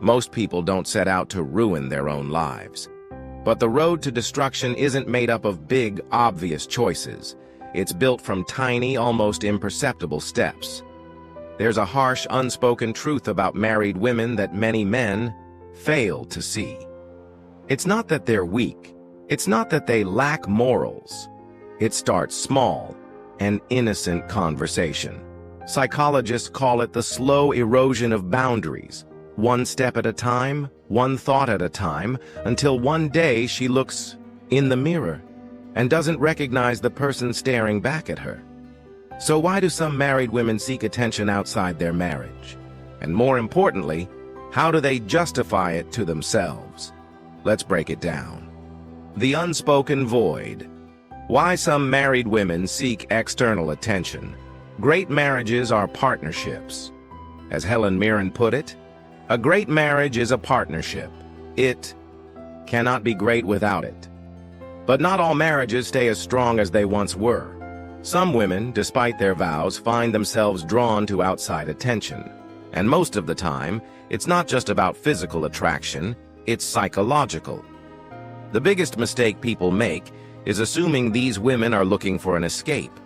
Most people don't set out to ruin their own lives. But the road to destruction isn't made up of big, obvious choices. It's built from tiny, almost imperceptible steps. There's a harsh, unspoken truth about married women that many men fail to see. It's not that they're weak. It's not that they lack morals. It starts small, an innocent conversation. Psychologists call it the slow erosion of boundaries. One step at a time, one thought at a time, until one day she looks in the mirror and doesn't recognize the person staring back at her. So why do some married women seek attention outside their marriage? And more importantly, how do they justify it to themselves? Let's break it down. The unspoken void. Why some married women seek external attention. Great marriages are partnerships. As Helen Mirren put it, a great marriage is a partnership. It cannot be great without it. But not all marriages stay as strong as they once were. Some women, despite their vows, find themselves drawn to outside attention. And most of the time, it's not just about physical attraction, it's psychological. The biggest mistake people make is assuming these women are looking for an escape.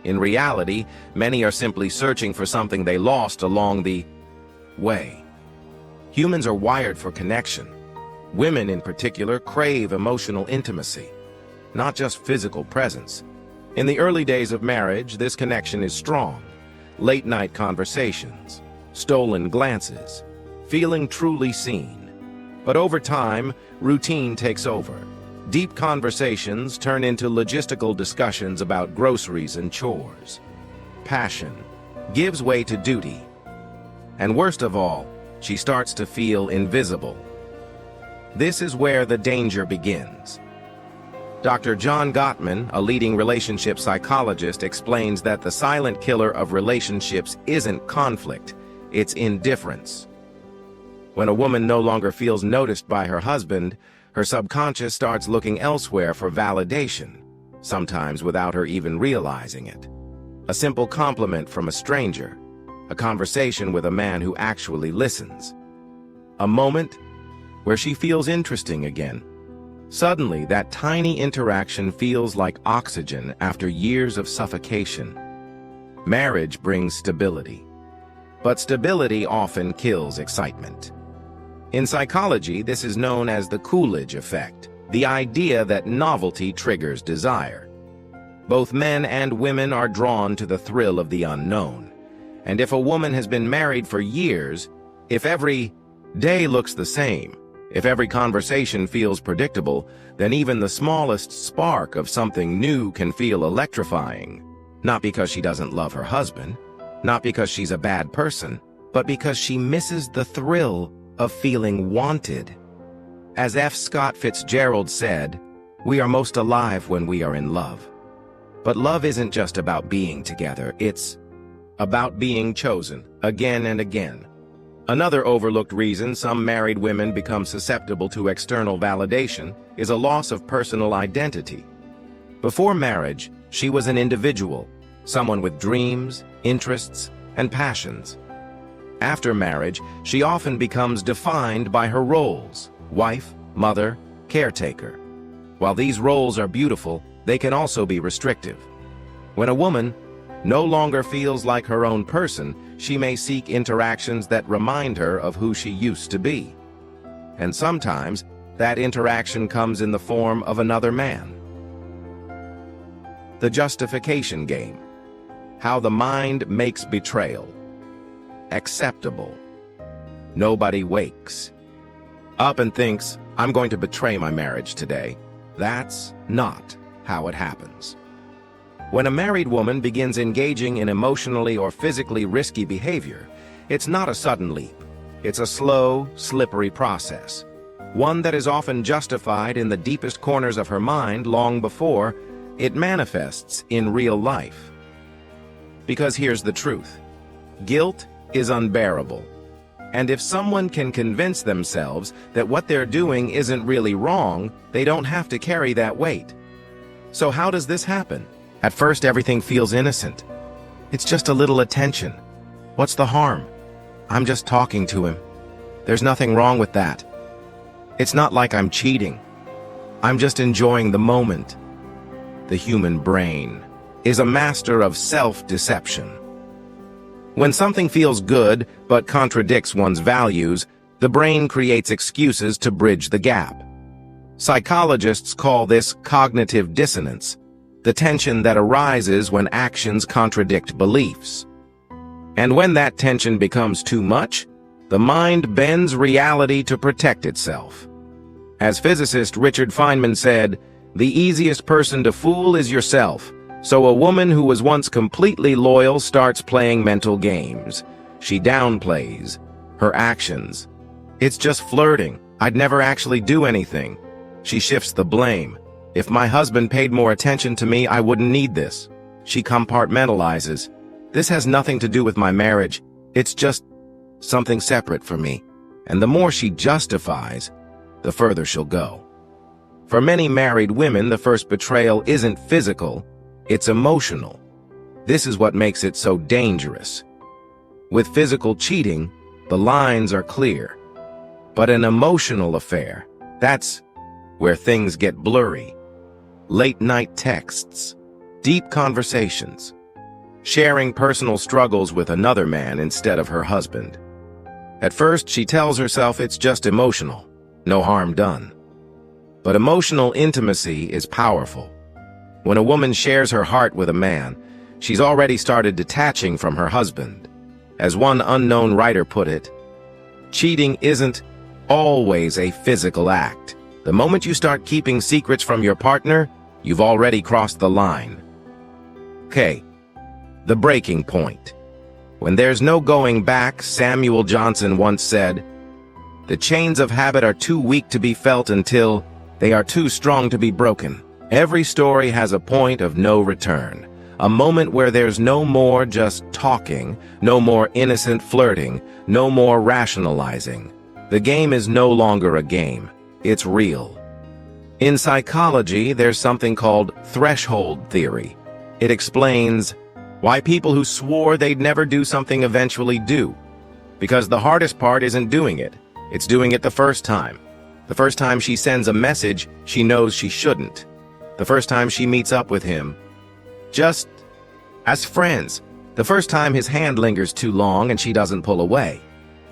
In reality, many are simply searching for something they lost along the way. Humans are wired for connection. Women, in particular, crave emotional intimacy, not just physical presence. In the early days of marriage, this connection is strong. Late-night conversations, stolen glances, feeling truly seen. But over time, routine takes over. Deep conversations turn into logistical discussions about groceries and chores. Passion gives way to duty. And worst of all, she starts to feel invisible. This is where the danger begins. Dr. John Gottman, a leading relationship psychologist, explains that the silent killer of relationships isn't conflict, it's indifference. When a woman no longer feels noticed by her husband, her subconscious starts looking elsewhere for validation, sometimes without her even realizing it. A simple compliment from a stranger, a conversation with a man who actually listens, a moment where she feels interesting again. Suddenly, that tiny interaction feels like oxygen after years of suffocation. Marriage brings stability, but stability often kills excitement. In psychology, this is known as the Coolidge effect, the idea that novelty triggers desire. Both men and women are drawn to the thrill of the unknown. And if a woman has been married for years, if every day looks the same, if every conversation feels predictable, then even the smallest spark of something new can feel electrifying. Not because she doesn't love her husband, not because she's a bad person, but because she misses the thrill of feeling wanted. As F. Scott Fitzgerald said, "We are most alive when we are in love." But love isn't just about being together, it's about being chosen, again and again. Another overlooked reason some married women become susceptible to external validation is a loss of personal identity. Before marriage, she was an individual, someone with dreams, interests, and passions. After marriage, she often becomes defined by her roles: wife, mother, caretaker. While these roles are beautiful, they can also be restrictive. When a woman no longer feels like her own person, she may seek interactions that remind her of who she used to be. And sometimes, that interaction comes in the form of another man. The justification game. How the mind makes betrayal acceptable. Nobody wakes up and thinks, "I'm going to betray my marriage today." That's not how it happens. When a married woman begins engaging in emotionally or physically risky behavior, it's not a sudden leap. It's a slow, slippery process, one that is often justified in the deepest corners of her mind long before it manifests in real life. Because here's the truth: guilt is unbearable. And if someone can convince themselves that what they're doing isn't really wrong, they don't have to carry that weight. So how does this happen? At first, everything feels innocent. It's just a little attention. What's the harm? I'm just talking to him. There's nothing wrong with that. It's not like I'm cheating. I'm just enjoying the moment. The human brain is a master of self-deception. When something feels good but contradicts one's values, the brain creates excuses to bridge the gap. Psychologists call this cognitive dissonance, the tension that arises when actions contradict beliefs. And when that tension becomes too much, the mind bends reality to protect itself. As physicist Richard Feynman said, "The easiest person to fool is yourself." So a woman who was once completely loyal starts playing mental games. She downplays her actions. "It's just flirting. I'd never actually do anything." She shifts the blame. "If my husband paid more attention to me, I wouldn't need this." She compartmentalizes. "This has nothing to do with my marriage. It's just something separate for me." And the more she justifies, the further she'll go. For many married women, the first betrayal isn't physical, it's emotional. This is what makes it so dangerous. With physical cheating, the lines are clear. But an emotional affair, that's where things get blurry. Late-night texts, deep conversations, sharing personal struggles with another man instead of her husband. At first, she tells herself it's just emotional, no harm done. But emotional intimacy is powerful. When a woman shares her heart with a man, she's already started detaching from her husband. As one unknown writer put it, cheating isn't always a physical act. The moment you start keeping secrets from your partner, you've already crossed the line. Okay, the breaking point. When there's no going back, Samuel Johnson once said, "The chains of habit are too weak to be felt until they are too strong to be broken." Every story has a point of no return, a moment where there's no more just talking, no more innocent flirting, no more rationalizing. The game is no longer a game, it's real. In psychology, there's something called threshold theory. It explains why people who swore they'd never do something eventually do. Because the hardest part isn't doing it, it's doing it the first time. The first time she sends a message she knows she shouldn't. The first time she meets up with him, just as friends. The first time his hand lingers too long and she doesn't pull away.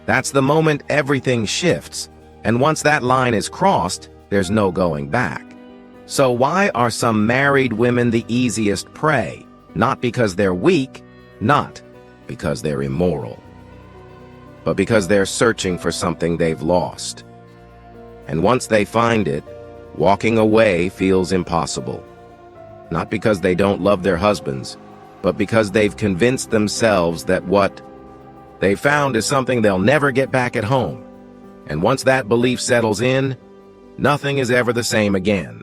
That's the moment everything shifts, and once that line is crossed, there's no going back. So why are some married women the easiest prey? Not because they're weak, not because they're immoral, but because they're searching for something they've lost. And once they find it, walking away feels impossible. Not because they don't love their husbands, but because they've convinced themselves that what they found is something they'll never get back at home. And once that belief settles in, nothing is ever the same again.